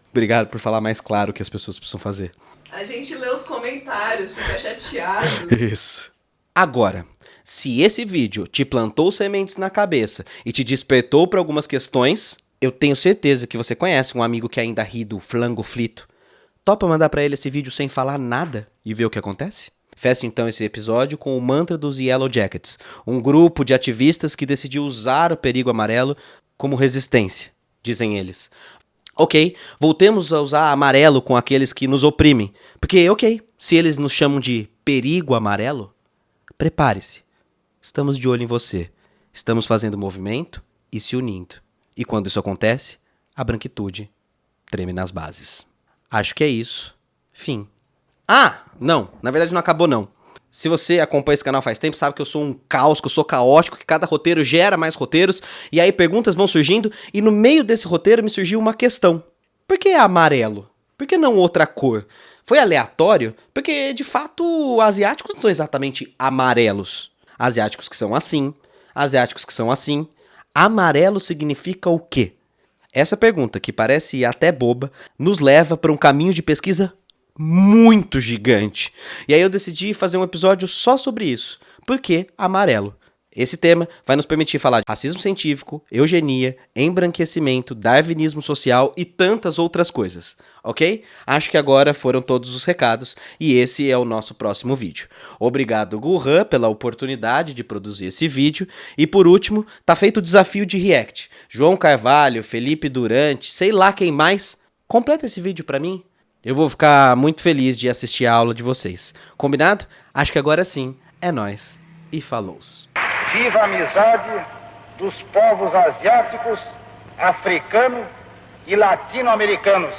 Obrigado por falar mais claro o que as pessoas precisam fazer. A gente lê os comentários, fica chateado. Isso. Agora, se esse vídeo te plantou sementes na cabeça e te despertou para algumas questões, eu tenho certeza que você conhece um amigo que ainda ri do flango frito. Topa mandar para ele esse vídeo sem falar nada e ver o que acontece? Feche então esse episódio com o mantra dos Yellow Jackets, um grupo de ativistas que decidiu usar o perigo amarelo como resistência, dizem eles. Ok, voltemos a usar amarelo com aqueles que nos oprimem, porque se eles nos chamam de perigo amarelo, prepare-se. Estamos de olho em você. Estamos fazendo movimento e se unindo. E quando isso acontece, a branquitude treme nas bases. Acho que é isso. Fim. Não. Na verdade não acabou não. Se você acompanha esse canal faz tempo, sabe que eu sou um caos, que eu sou caótico, que cada roteiro gera mais roteiros. E aí perguntas vão surgindo. E no meio desse roteiro me surgiu uma questão. Por que amarelo? Por que não outra cor? Foi aleatório? Porque, de fato, asiáticos não são exatamente amarelos. Asiáticos que são assim, asiáticos que são assim. Amarelo significa o quê? Essa pergunta, que parece até boba, nos leva para um caminho de pesquisa muito gigante. E aí eu decidi fazer um episódio só sobre isso. Por que amarelo? Esse tema vai nos permitir falar de racismo científico, eugenia, embranquecimento, darwinismo social e tantas outras coisas, ok? Acho que agora foram todos os recados e esse é o nosso próximo vídeo. Obrigado, Gurran, pela oportunidade de produzir esse vídeo. E por último, tá feito o desafio de react. João Carvalho, Felipe Durante, sei lá quem mais, completa esse vídeo pra mim. Eu vou ficar muito feliz de assistir a aula de vocês. Combinado? Acho que agora sim, é nóis e falou! Viva a amizade dos povos asiáticos, africanos e latino-americanos.